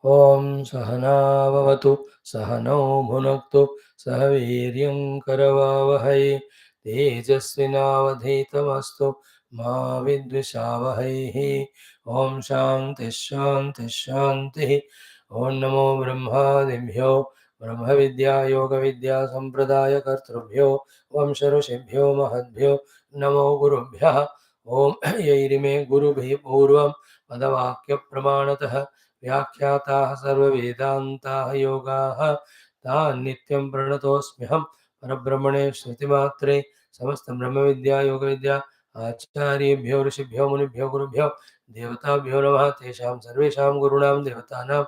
Om Sahana Vavatu Sahano Bhunaktu Sahaviryam Karavavahai Tejasvinavadhitamastu Ma Vidvishavahai. Om Shanti Shanti Shanti. Om Namo Brahmadibhyo Brahma Vidya Yoga Vidya Sampradaya Kartrubhyo Vamsa Rishibhyo Mahadbhyo Namo Gurubhya. Om Yairime Gurubhi Purvam Padavakya Pramanatah व्याख्याताः सर्ववेदान्ताः योगाः तान् नित्यं प्रणतोऽस्म्यहं परब्रह्मणे श्रुतिमात्रे समस्तब्रह्मविद्या योगविद्या आचार्येभ्यो ऋषिभ्यो मुनिभ्यो गुरुभ्यो देवताभ्यो नमः। तेषां सर्वेषां गुरूणां देवतानां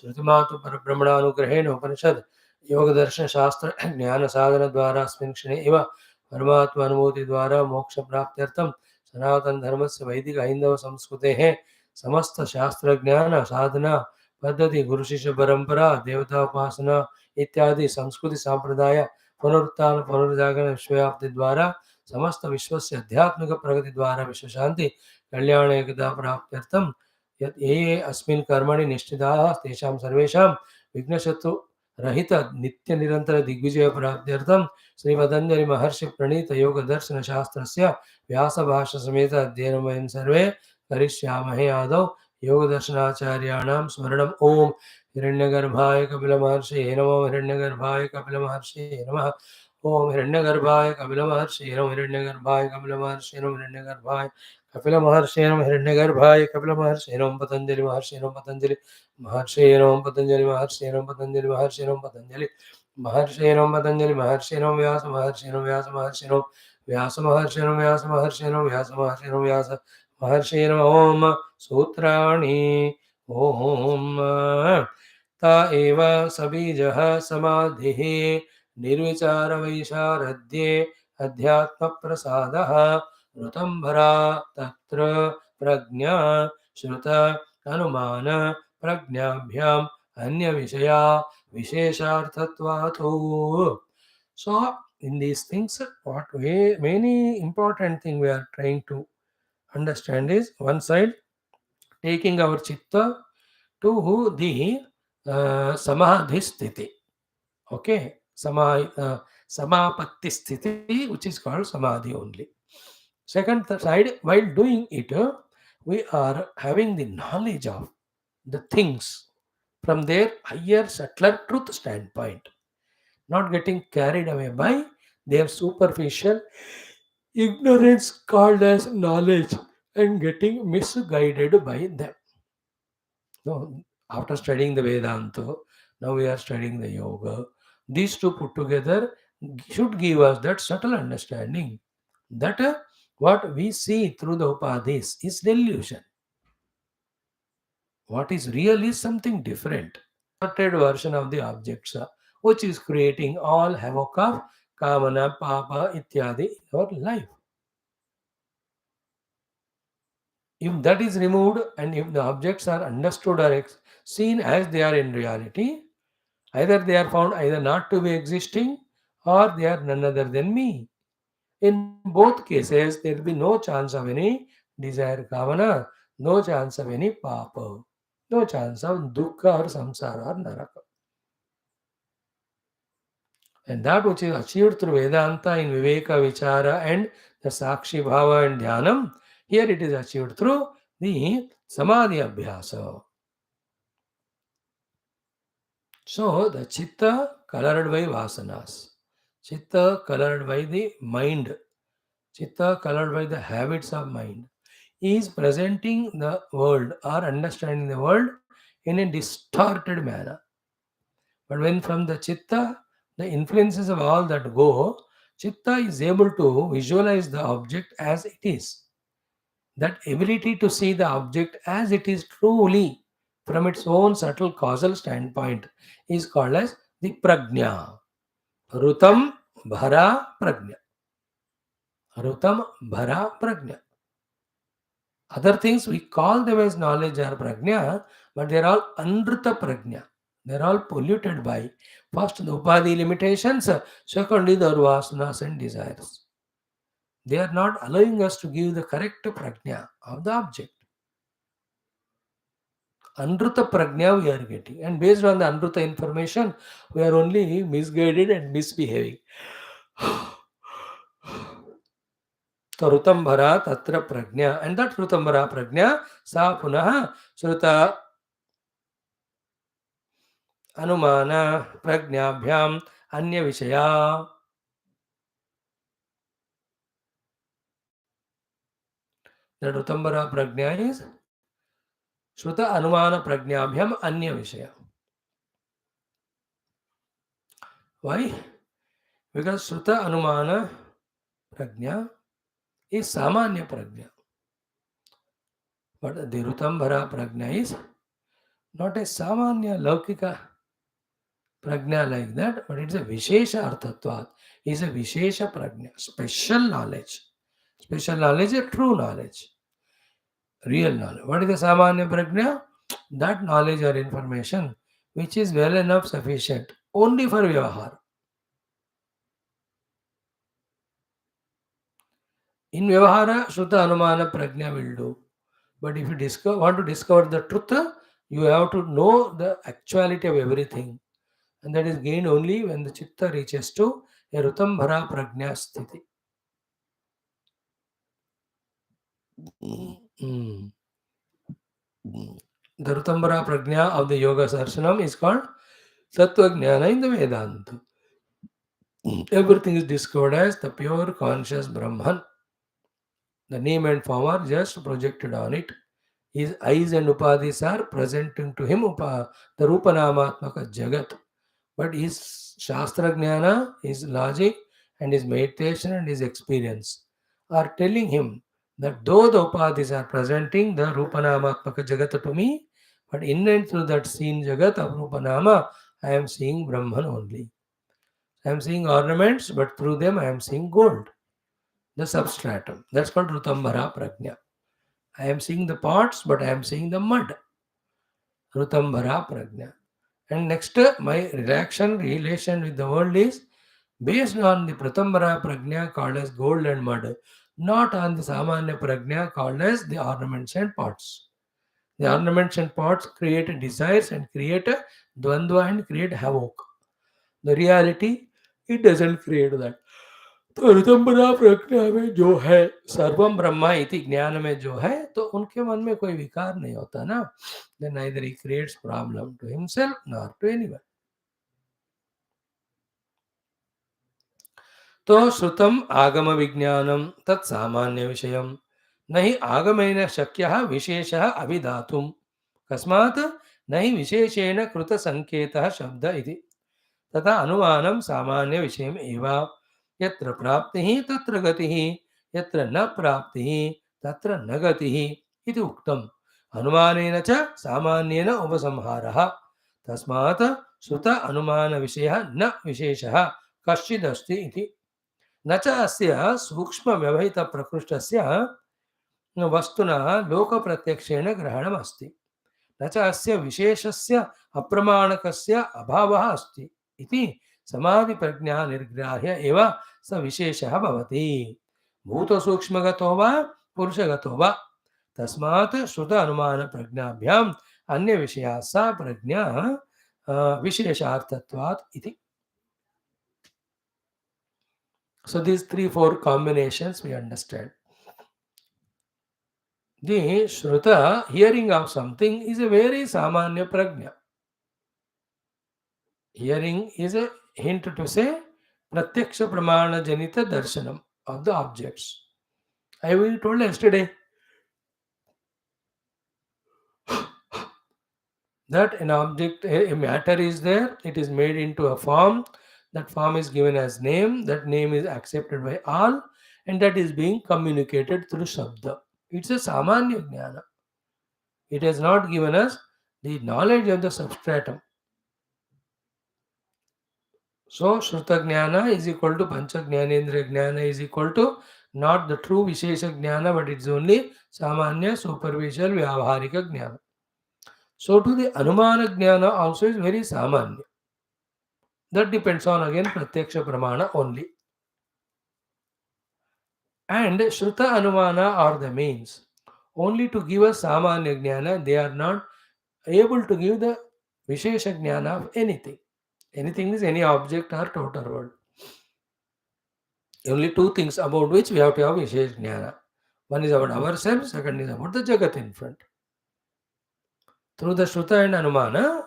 श्रुतिमातु परब्रह्मणानुग्रहेण उपनिषद् योगदर्शनशास्त्र ज्ञानसाधनद्वारा अस्मिन् क्षणे एव परमात्मानुभूतिद्वारा मोक्षप्राप्त्यर्थं सनातनधर्मस्य वैदिक हैन्दव संस्कृतेः समस्त शास्त्र ज्ञान साधना पद्धति गुरु शिष्य परंपरा देवता उपासना इत्यादि संस्कृति संप्रदाय पुनरुत्थान पुनर्जागरण विश्वव्याप्ति द्वारा समस्त विश्वस्य आध्यात्मिक प्रगति द्वारा विश्व शांति कल्याण एकता प्राप्त्यर्थं यत् ये अस्मिन् कर्मणि निष्ठिताः तेषां सर्वेषां विघ्नशत्रु रहित नित्य निरंतर दिग्विजय प्राप्त्यर्थं श्री पतंजलि महर्षि प्रणीत योग दर्शन शास्त्रस्य व्यास भाष्य समेत अध्ययनं वयं सर्वे करिष्यामहे। आदौ योगदर्शनाचार्याणां स्मरणम्। ओम हिरण्यगर्भाय कपिलमहर्षिये नमः। हिरण्यगर्भाय कपिलमहर्षिये नमः। ओम हिरण्यगर्भाय कपिलमहर्षिये नमः। हिरण्यगर्भाय कपिलमहर्षिये नमः। हिरण्यगर्भाय कपिलमहर्षिये नमः। हिरण्यगर्भाय कपिलमहर्षिये नमः। पतंजलि महर्षिये नमः। पतंजलि महर्षिये नमः। पतंजलि महर्षिये नमः। पतंजलि महर्षिये नमः। पतंजलि महर्षिये नमः। पतंजलि महर्षिये नमः। व्यास महर्षिये नमः। व्यास महर्षिये नमः। व्यास महर्षिये नमः। व्यास महर्षिये नमः। व्यास महर्षिये नमः। व्यास महर्षि ओम सूत्राणि ओम त एव सबीजः समाधिः निर्विचार वैशारद्ये अध्यात्म प्रसादः ऋतंभरा तत्र प्रज्ञा श्रुत अनुमान प्रज्ञाभ्याम अन्य विषया विशेषार्थत्वातो. So in these things, what way many important thing we are trying to understand is one side taking our chitta to the samadhi sthiti. Okay, samapatti sthiti, which is called samadhi only. Second side, while doing it, we are having the knowledge of the things from their higher, subtler truth standpoint, not getting carried away by their superficial ignorance called as knowledge and getting misguided by them. No, after studying the Vedanta, now we are studying the yoga. These two put together should give us that subtle understanding that what we see through the upadhis is delusion. What is real is something different. Distorted version of the objects, which is creating all havoc of kamana, papa, ityadi in our life. If that is removed and if the objects are understood or seen as they are in reality, either they are found either not to be existing or they are none other than me. In both cases, there will be no chance of any desire kavana, no chance of any papa, no chance of dukkha or samsara or naraka. And that which is achieved through Vedanta in Viveka, Vichara and the Sakshi Bhava and Dhyanam, here it is achieved through the Samadhi Abhyasa. So the chitta colored by vasanas, chitta colored by the mind, chitta colored by the habits of mind, is presenting the world or understanding the world in a distorted manner. But when from the chitta, the influences of all that go, chitta is able to visualize the object as it is. That ability to see the object as it is truly from its own subtle causal standpoint is called as the prajna. Rutam bhara prajna. Rutam bhara prajna. Other things we call them as knowledge or prajna, but they are all anruta prajna. They are all polluted by first the upadhi limitations, secondly the vasanas and desires. They are not allowing us to give the correct prajna of the object. Anruta Prajna we are getting. And based on the Anruta information, we are only misguided and misbehaving. So Rutambhara Tatra Prajna. And that Rutambhara Prajna Sa Punaha Sruta Anumana Prajnabhyam Anya Vishaya. The Rutambhara Prajna is Shruta Anumana Prajnabhyam Anya Vishaya. Why? Because Shruta Anumana Prajna is Samanya Prajna. But the Rutambhara Prajna is not a Samanya Laukika Prajna like that, but it's a Vishesha Arthatvat. It's a Vishesha Prajna, special knowledge. Special knowledge is true knowledge, real knowledge. What is the Samanya Prajna? That knowledge or information which is well enough sufficient only for Vyavahara. In Vyavahara, Shruta Anumana Prajna will do. But if you want to discover the truth, you have to know the actuality of everything. And that is gained only when the Chitta reaches to a Rutambhara Prajna Sthiti. Mm. The Rutambhara Prajna of the Yoga Darshanam is called Sattva Jnana in the Vedanta. Everything is discovered as the pure conscious Brahman. The name and form are just projected on it. His eyes and upadhis are presenting to him the Rupanamatmaka Jagat. But his Shastra Jnana, his logic, and his meditation and his experience are telling him that though the upadhis are presenting the Rupanamatmaka Jagat to me, but in and through that seen Jagat of Rupanama, I am seeing Brahman only. I am seeing ornaments, but through them I am seeing gold, the substratum. That's called Rutambhara Prajna. I am seeing the pots, but I am seeing the mud. Rutambhara Prajna. And next, my relation with the world is based on the Pratambhara Prajna called as gold and mud, not on the Samanya Prajna called as the ornaments and pots. The ornaments and pots create desires and create a dvandva and create havoc. The reality, it doesn't create that. तो ऋतंबरा प्रज्ञा में जो है सर्वम ब्रह्मा इति ज्ञान में जो है तो उनके मन में कोई विकार नहीं होता ना. Then neither he creates problem to himself nor to anyone. तो श्रुतम आगम विज्ञानम तत्सामान्य विषयम नहि आगमेन शक्यः विशेषः अभिधातुम् कस्मात् नहि विशेषेण कृत संकेतः शब्द इति तथा अनुमानं सामान्य विषयम् एव यत्र प्राप्तिः तत्र गतिः यत्र न प्राप्तिः तत्र न गतिः इति उक्तम् अनुमानेन च सामान्येन उपसंहारः तस्मात् श्रुत अनुमान विषयः न विशेषः कश्चिदस्ति इति न च अस्य सूक्ष्म व्यवहित प्रकृष्टस्य वस्तुनः लोकप्रत्यक्षेण ग्रहणमस्ति न च अस्य विशेषस्य अप्रमाणकस्य अभावः अस्ति इति समाधि प्रज्ञा निर्ग्राह्य एव स विशेषः भवति भूतसूक्ष्मगतो वा पुरुषगतो वा तस्मात् श्रुत अनुमान प्रज्ञाभ्याम् अन्य विषया सा प्रज्ञा विशेषार्थत्वात् इति. So these 3-4 combinations we understand. The Shruta, hearing of something, is a very Samanya Prajna. Hearing is a hint to say Pratyaksha Pramana Janita Darshanam of the objects. I will told yesterday that an object, a matter is there, it is made into a form, that form is given as name, that name is accepted by all, and that is being communicated through Shabda. It's a Samanya Jnana. It has not given us the knowledge of the substratum. So, Shruta Jnana is equal to Pancha Jnanendra Jnana is equal to not the true Vishesha Jnana, but it's only Samanya superficial Vyavaharika Jnana. So, to the Anumana Jnana also is very Samanya. That depends on again Pratyaksha Pramana only. And Shruta Anumana are the means. Only to give us Samanya Jnana, they are not able to give the Vishesha Jnana of anything. Anything is any object or total world. Only two things about which we have to have Vishesha Jnana. One is about ourselves, second is about the Jagat in front. Through the Shruta and Anumana,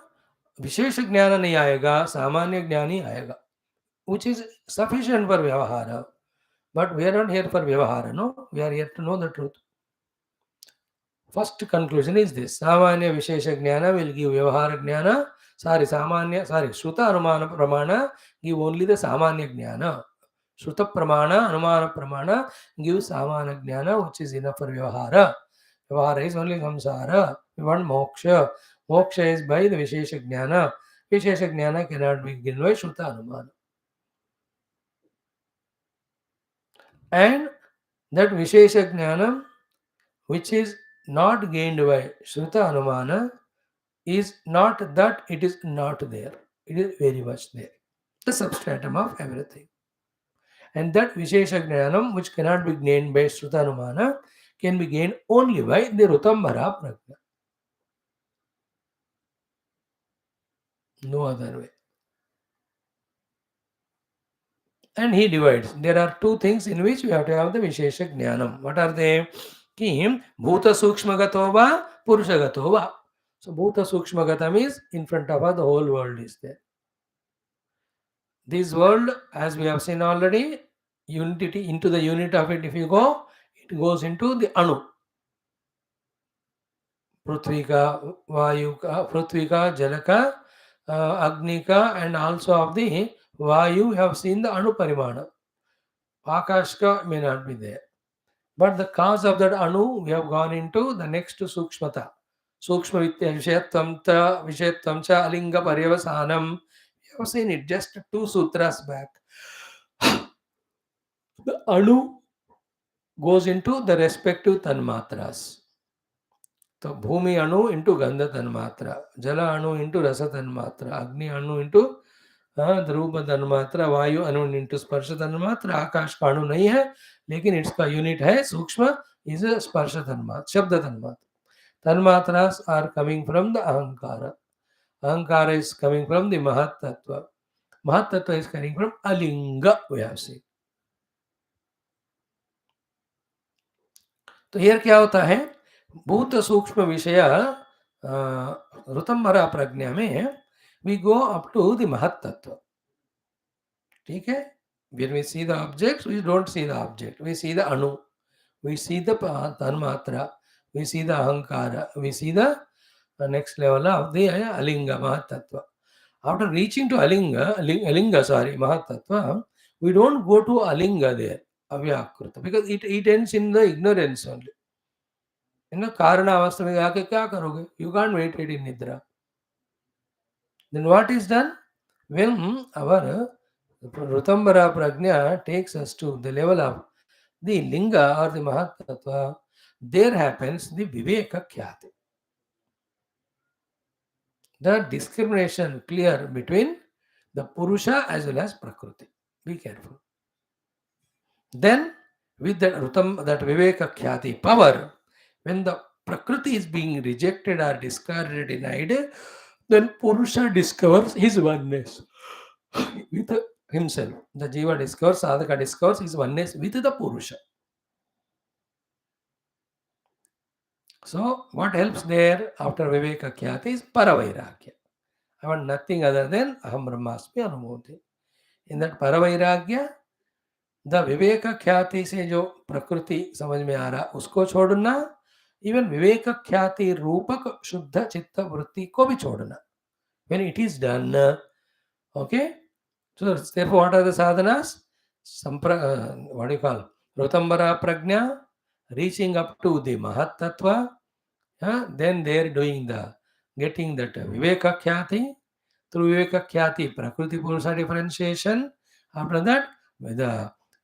Vishesha Jnana nahi aayega, Samanya Jnani aayega, which is sufficient for Vyavahara. But we are not here for Vyavahara, no? We are here to know the truth. First conclusion is this: Samanya Vishesha Jnana will give Vyavahara Jnana. Shruta Anumana Pramana give only the Samanya Jnana. Shruta Pramana, Anumana Pramana give Samanya Jnana, which is enough for Vyavahara. Vyavahara is only samsara. We want moksha. Moksha is by the Vishesha Jnana. Vishesha Jnana cannot be given by Shruta Anumana. And that Vishesha Jnana, which is not gained by Shruta Anumana, is not that it is not there. It is very much there. The substratum of everything. And that Vishesha Jnanam, which cannot be gained by Shruta Anumana, can be gained only by the Rutambara Prajna. No other way. And he divides. There are two things in which we have to have the Vishesha Jnanam. What are they? Kim Bhuta Sukshmagato va Purushagato va. So Bhuta Sukshmagatam is in front of us, the whole world is there. This world, as we have seen already, unity into the unit of it, if you go, it goes into the Anu. Prithvika, Vayuka, Prithvika, Jalaka, Agnika, and also of the Vayu, we have seen the Anu Parimana. Akashka may not be there. But the cause of that Anu, we have gone into the next Sukshmata. Sukshma Vitya Vishettamcha Alinga Paryavasanam. We have seen it just 2 sutras back. The Anu goes into the respective Tanmatras. So Bhumi Anu into Gandha Tanmatra, Jala Anu into Rasa Tanmatra, Agni Anu into Dhruva Tanmatra, Vayu Anu into Sparsha Tanmatra, Akash का अणु नहीं है, लेकिन इसका unit है सूक्ष्म is a Sparsha Tanmatra, Shabda Tanmatra. Tanmatras are coming from the Ahankara. Ahankara is coming from the Mahat Tattva. Mahat Tattva is coming from Alinga, we have seen. तो here क्या होता है? भूत सूक्ष्म विषय ऋतंभरा प्रज्ञा में we go up to the महत तत्व. ठीक है? When we see the objects, we don't see the object. We see the anu. We see the tanmatra. We see the ahankara. We see the next level of the alinga mahat tattva. After reaching to alinga, mahat tattva, we don't go to alinga there, avyakruta, because it ends in the ignorance only. कारण अवस्था में आके क्या करोगे? You can't meditate in nidra. Then what is done? When our Rutambara Prajna takes us to the level of the Linga or the Mahatattva, there happens the Viveka Khyati. The discrimination clear between the Purusha as well as Prakriti. Be careful. Then with that Viveka Khyati power, when the Prakriti is being rejected or discarded, denied, then Purusha discovers his oneness with himself. The Jiva discovers, Sadhaka discovers his oneness with the Purusha. So, what helps there after Viveka Khyati is Paravairagya. I want nothing other than Aham Brahmasmi Anumoti. In that Paravairagya, the Viveka Khyati से जो प्रकृति समझ में आ रहा उसको छोड़ना, even Viveka Khyati रूपक शुद्ध चित्त वृत्ति को भी छोड़ना. When it is done, okay, so therefore what are the sadhanas? What do you call? Rutambara Prajna, reaching up to the Mahat Tattva, then they are doing getting that Viveka Khyati, through Viveka Khyati, Prakriti Purusha differentiation, after that,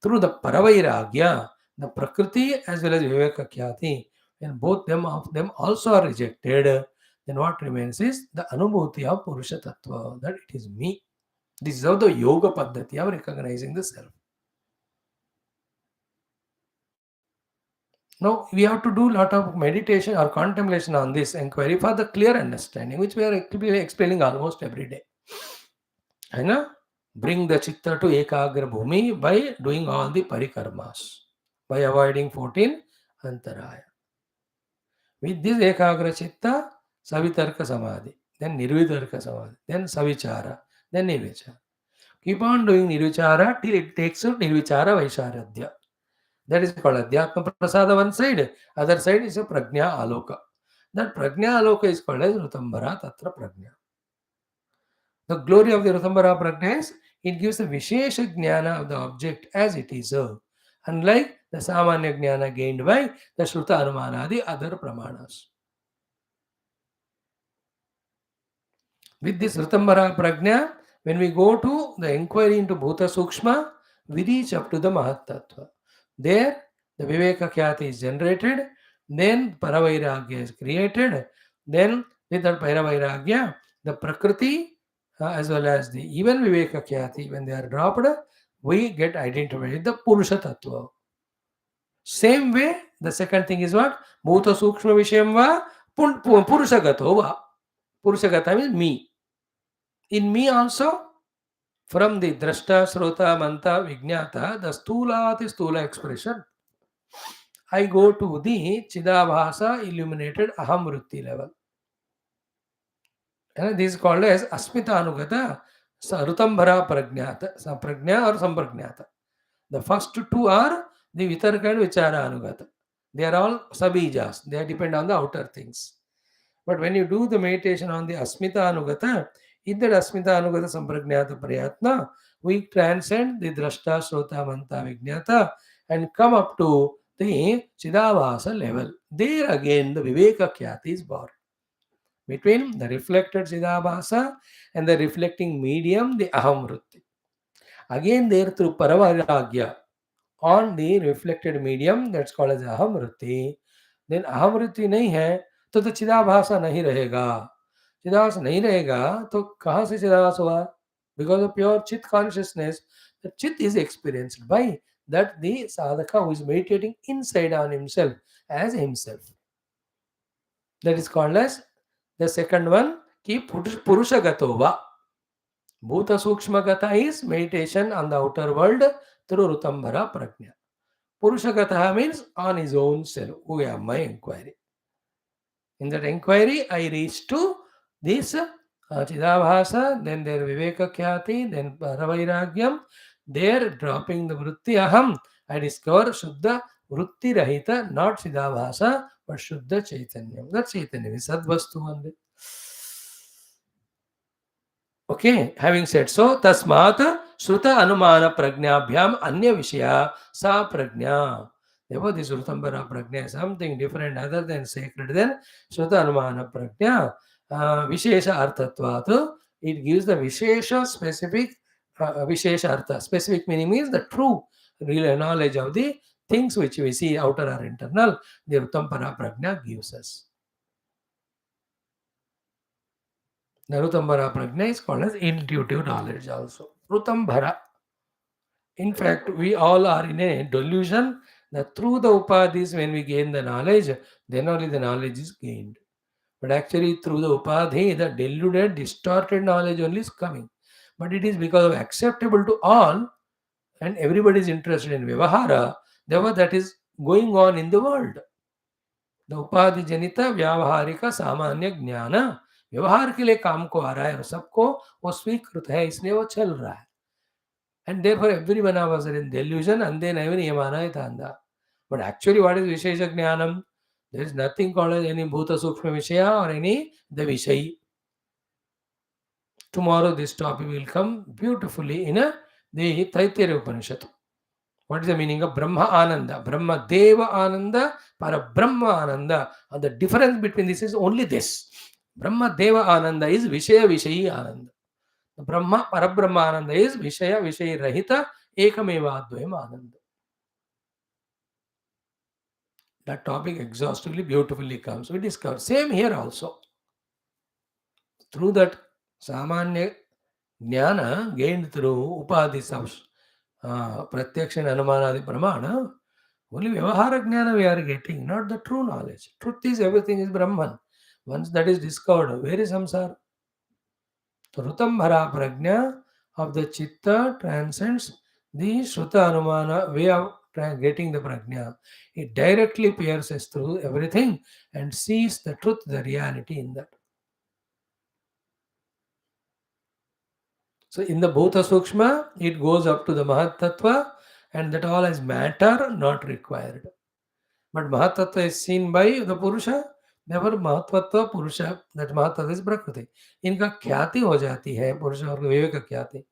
through the Paravairagya, the Prakriti as well as Viveka Khyati, and both of them also are rejected, then what remains is the Anubhuti of Purusha Tattva, that it is me. This is how the yoga paddhati of recognizing the self. Now we have to do a lot of meditation or contemplation on this inquiry for the clear understanding, which we are actually explaining almost every day. है ना? Bring the chitta to ekagra bhumi by doing all the parikarmas, by avoiding 14 antaraya. With this ekagra chitta, savitarka samadhi, then nirvitarka samadhi, then savichara, then nirvichara. Keep on doing nirvichara till it takes you nirvichara vaisharadhya. That is called adhyatma prasada one side, other side is a prajna aloka. That prajna aloka is called as rutambara tatra prajna. The glory of the Rutambara Prajna is it gives a Vishesha Jnana of the object as it is, unlike the Samanya Jnana gained by the Shruta Anumana, the other Pramanas. With this Rutambara Prajna, when we go to the inquiry into Bhuta Sukshma, we reach up to the Mahat-tattva. There, the Viveka Khyati is generated, then Paravairagya is created, then with that Paravairagya, the Prakriti as well as the even Viveka Khyati, when they are dropped, we get identified with the Purusha Tattva. Same way, the second thing is what? Bhuta Sukshma Vishayam va Purusha Gato va. Purusha Gata means me. In me also, from the Drashta, Srota, Manta, Vijnata, the Stulati Stula expression, I go to the Chidabhasa illuminated Aham Vritti level. And this is called as Asmita Anugata Rutambara Prajnata, Prajna or Samprajnata. The first two are the Vitarka and Vichara Anugata. They are all sabijas, they depend on the outer things. But when you do the meditation on the Asmita Anugata, in that Asmita Anugata Samprajnata Prayatna, we transcend the Drashta, Shrota, Manta, Vijnata and come up to the Chidavasa level. There again the Viveka Khyati is born. Between the reflected Chidabhasa and the reflecting medium, the Aham Vritti. Again there through Paravaragya on the reflected medium, that's called as Aham Vritti. Then Aham Vritti nahi hai, तो चिदाभासा नहीं रहेगा. चिदाभास नहीं रहेगा तो कहाँ से चिदाभास हुआ? Because of pure chit consciousness, the chit is experienced by that the sadhaka who is meditating inside on himself as himself. That is called as the second one, ki Purusha Gatova. Bhuta Sukshma Gata is meditation on the outer world through Rutambara Prajna. Purusha Gata means on his own self. We have my inquiry. In that inquiry, I reach to this Chidabhasa, then their Viveka Khyati, then Paravairagyam. There, dropping the Vritti Aham, I discover Shuddha Vritti Rahita, not Chidabhasa, but Shuddha Chaitanyam. That Chaitanyam is Sadvastu only. Okay, having said so, Tasmat Shruta Anumana Pragnabhyam Anya Vishya Sa Prajna. Therefore, this Rutambara Prajna is something different other than sacred than Shruta Anumana Prajna. Vishesha Arthatvat, it gives the Vishesha specific Vishesha Artha. Specific meaning means the true real knowledge of the things which we see outer or internal. The Rutambara Prajna gives us. The Rutambara Prajna is called as intuitive knowledge also. Rutambara. In fact, we all are in a delusion that through the upadhis, when we gain the knowledge, then only the knowledge is gained. But actually, through the upadhi, the deluded, distorted knowledge only is coming. But it is because of acceptable to all, and everybody is interested in Vyavahara, therefore that is going on in the world. The upadhi janita Vyavaharika Samanya Jnana. व्यवहार के लिए काम को आ रहा है और सबको वो स्वीकृत है, इसलिए वो चल रहा है. And therefore everyone was in delusion and then even yamana thanda. But actually what is Vishesha Jnanam? There is nothing called as any Bhuta Sukshma Vishaya or any the Vishayi. Tomorrow this topic will come beautifully in the Taittiriya Upanishad. What is the meaning of Brahma Ananda? Brahma Deva Ananda, Para Brahma Ananda. And the difference between this is only this. Brahma Deva Ananda is Vishaya Vishayi Ananda. The Brahma Parabrahma Ananda is Vishaya Vishayi Rahita Ekameva Advayam Ananda. That topic exhaustively, beautifully comes. We discover. Same here also. Through that Samanya Jnana gained through Upadhi Pratyaksh and Anumanadi Pramana, Only Vyavahara Jnana we are getting, not the true knowledge. Truth is everything is Brahman. Once that is discovered, where is samsara? So Rutambhara Prajna of the Chitta transcends the Shruta Anumana way of getting the Prajna. It directly pierces through everything and sees the truth, the reality in that. So in the Bhuta Sukshma, it goes up to the Mahat Tattva, and that all is matter, not required. But Mahatattva is seen by the Purusha, therefore Mahatvatva Purusha, that Mahatattva is Prakriti. इनका ख्याति हो जाती है पुरुष और विवेक का ख्याति.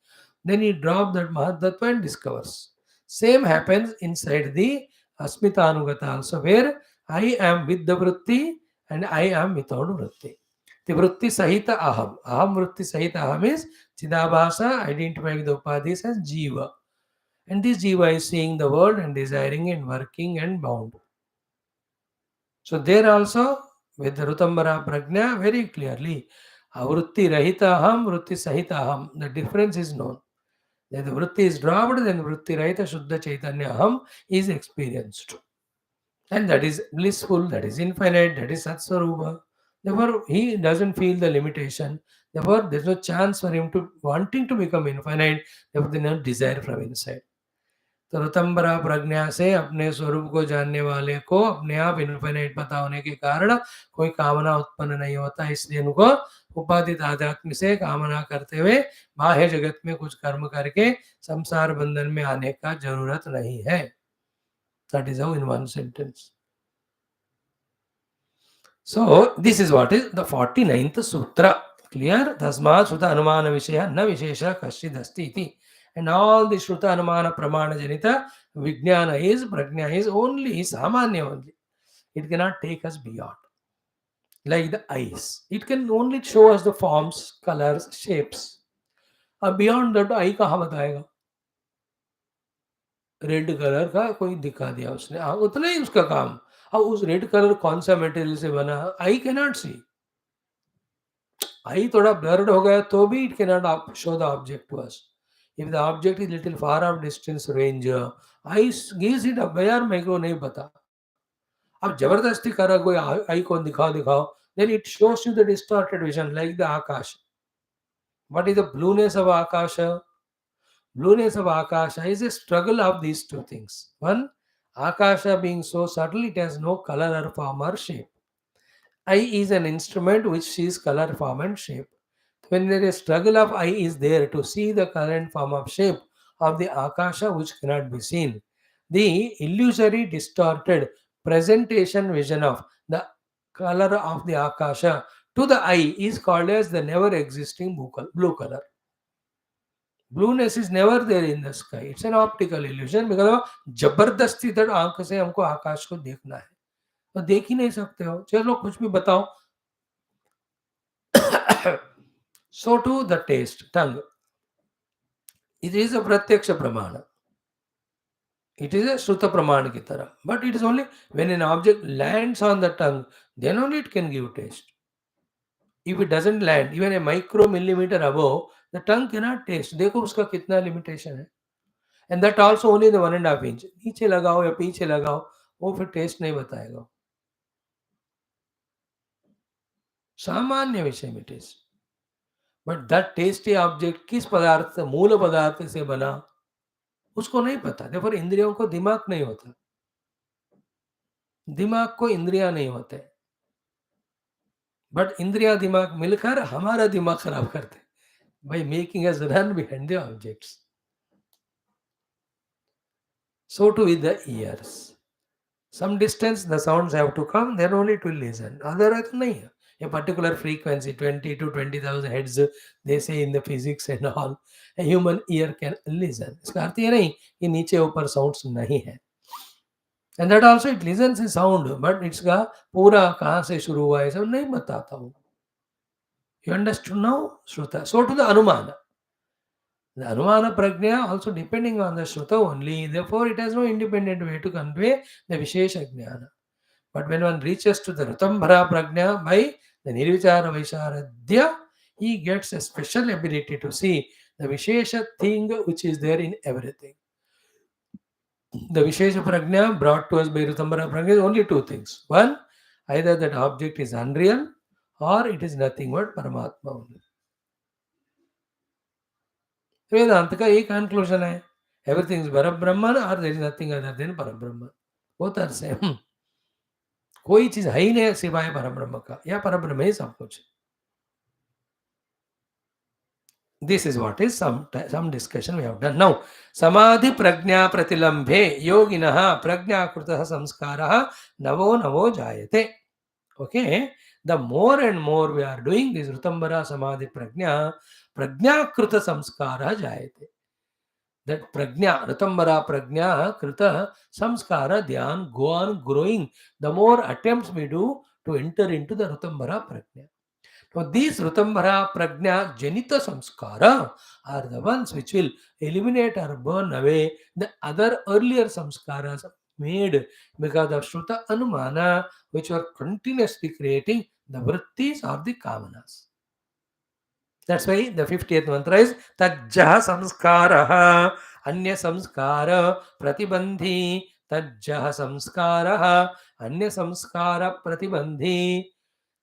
Then he drops that Mahatattva and discovers. Same happens inside the Asmita Anugata also, where I am with the Vritti and I am without Vritti. The Vritti Sahita Aham. Aham Vritti Sahita Aham is Chidabhasa, identified with the Upadhis as Jiva. And this Jiva is seeing the world and desiring and working and bound. So there also, with the Rutambara Prajna, very clearly, Vrutti Rahita Aham, Vrutti Sahita Aham, the difference is known. Then the Vrutti is dropped, then Vrutti Rahita Shuddha Chaitanya Aham is experienced. And that is blissful, that is infinite, that is Satsvarupa. Therefore, he doesn't feel the limitation. Therefore, there's no chance for him to wanting to become infinite. Therefore, there's no desire from inside. तो ऋतंबरा प्रज्ञा से अपने स्वरूप को जानने वाले को अपने आप इन्फिनिट पता होने के कारण कोई कामना उत्पन्न नहीं होता, इसलिए उनको उपाधित आध्यात्म से कामना करते हुए बाह्य जगत में कुछ कर्म करके संसार बंधन में आने का जरूरत नहीं है. That is how in one sentence. So this is what is the 49th sutra. Clear? Tasmat Shuta Anumana Vishaya Na Vishesha Kashid Asti iti. And all the Shruta Anumana Pramana Janita Vijnana is, Prajna is only Samanya only. It cannot take us beyond. Like the eyes. It can only show us the forms, colors, shapes. Beyond that, eye कहाँ बताएगा? Red colour का कोई दिखा दिया उसने, उतना ही उसका काम. अब उस रेड कलर कौन सा मटेरियल से बना, आई कैनॉट सी. आई थोड़ा ब्लर्ड हो गया तो भी it cannot show the object to us. If the object is little far of distance range, I gives it up, यार मेरे को नहीं पता. अब जबरदस्ती करा कोई आई को दिखाओ, then it shows you the distorted vision like the akash. What is the blueness of akasha? Blueness of akasha is a struggle of these two things. One, akasha being so subtle, it has no color or form or shape. Eye is an instrument which sees color, form and shape. When there is struggle of eye is there to see the color and form of shape of the akasha which cannot be seen. The illusory distorted presentation vision of the color of the akasha to the eye is called as the never existing blue color. Blueness is never there in the sky. It's an optical illusion because of जबरदस्ती तक आंख से हमको आकाश को देखना है, तो देख ही नहीं सकते हो. चलो कुछ भी बताओ. So too the taste, tongue. It is a pratyaksha pramana. It is a Shruta Pramana ki tarah. But it is only when an object lands on the tongue, then only it can give taste. If it doesn't land, even a micro millimeter above, the tongue cannot taste. देखो उसका कितना limitation है. And that also only the 1.5 inch. नीचे लगाओ या पीछे लगाओ, वो फिर taste नहीं बताएगा. सामान्य विषय में taste. But that tasty object किस पदार्थ से, मूल पदार्थ से बना, उसको नहीं पता. Therefore इंद्रियों को दिमाग नहीं होता. दिमाग को इंद्रियां नहीं होते. बट इंद्रिया दिमाग मिलकर हमारा दिमाग खराब करते by making us run behind the objects. So too with the ears. Some distance the sounds have to come, then only it will listen. Otherwise नहीं है. A particular frequency, 20 to 20,000 hertz, they say in the physics and all, a human ear can listen. इसका अर्थ ये नहीं कि नीचे ऊपर sounds नहीं है. And that also it listens a sound, but इसका पूरा कहाँ से शुरू हुआ है सब नहीं बताता हूँ. You understood now? Shruta. So to the Anumana. The Anumana Prajna also depending on the Shruta only, therefore it has no independent way to convey the Vishesha Jnana. But when one reaches to the Rutambhara Prajna by the Nirvichara Vaisharadhya, he gets a special ability to see the Vishesha thing which is there in everything. The Vishesha Prajna brought to us by Ritambara Prajna is only two things. One, either that object is unreal or it is nothing but Paramatma only. वेदांत का एक conclusion है, everything is Parabrahman और there is nothing other than Parabrahma, both are same. कोई चीज है ही नहीं सिवाय परब्रह्म का, या परब्रह्म ही सब कुछ. This is what is some discussion we have done. Now, samadhi prajna pratilambhe yoginah prajna krutah samskarah navo navo jayate. Okay, the more and more we are doing this Rutambara samadhi prajna kruta samskara jayate. That prajna, Rutambara prajna krita samskara dhyan go on growing. The more attempts we do to enter into the Rutambara prajna. So these Rutambara prajna janita samskara are the ones which will eliminate or burn away the other earlier samskaras made because of Shruta Anumana, which were continuously creating the Vrutthis or the Kamanas. That's why the 50th mantra is Tajjaha samskaraha anya samskara pratibandhi. Tajjaha samskaraha anya samskara pratibandhi.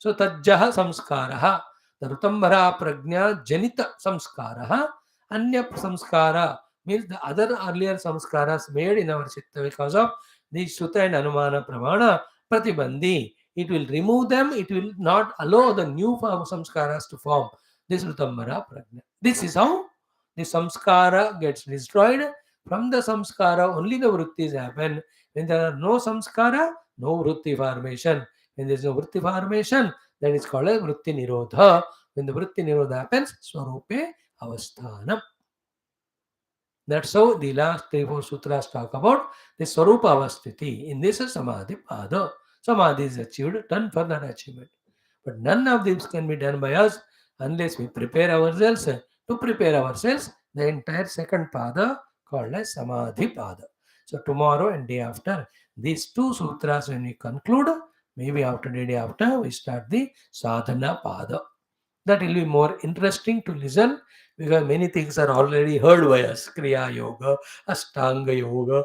So Tajjaha samskaraha, the Rutambara prajna janita samskaraha, anya samskara means the other earlier samskaras made in our chitta because of the Sutta and Anumana Pramana pratibandhi. It will remove them, it will not allow the new form samskaras to form. This Rutambara prajna. This is how the samskara gets destroyed. From the samskara, only the vrittis happen. When there are no samskara, no vritti formation. When there is no vritti formation, that is called as vritti nirodha. When the vritti nirodha happens, swarupe avasthanam. That's how the last 3-4 sutras talk about the swarupa avasthiti. In this is samadhi pada. Samadhi is achieved, done for that achievement. But none of this can be done by us unless we prepare ourselves. To prepare ourselves, the entire second pada called as samadhi pada. So tomorrow and day after, these two sutras when we conclude, maybe after the day after, we start the sadhana pada. That will be more interesting to listen because many things are already heard by us. Kriya Yoga, Ashtanga Yoga.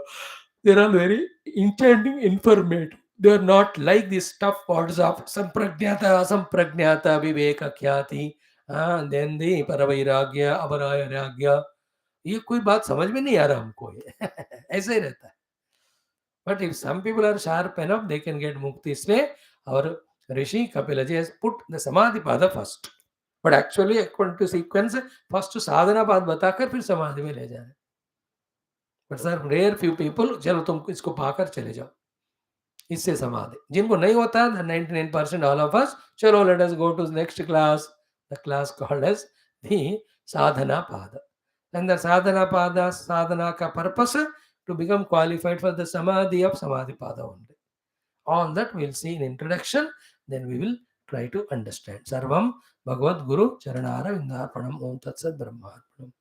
They are very enchanting, informative. They are not like this tough words of sampragnata, viveka khyati, and then the paravairagya, avarayagya. ये कोई बात समझ में नहीं आ रहा हमको ये ऐसे ही रहता है. But if some people are sharp enough, they can get mukti. इसलिए our Rishi Kapilaji has put the samadhi pada first. But actually according to sequence, first साधना पाद बताकर फिर समाधि में ले जा रहे. But sir, rare few people, चलो तुम इसको पाकर चले जाओ, इससे समाधि. जिनको नहीं होता, the 99% all of us, चलो let us go to the next class. The class called as the sadhana pada. And the sadhana pada, sadhana ka purpose to become qualified for the samadhi of samadhi pada only. All that we'll see in introduction, then we will try to understand. Sarvam Bhagavad Guru Charanara Vindarpanam Om Tat Sat Brahmarpanam.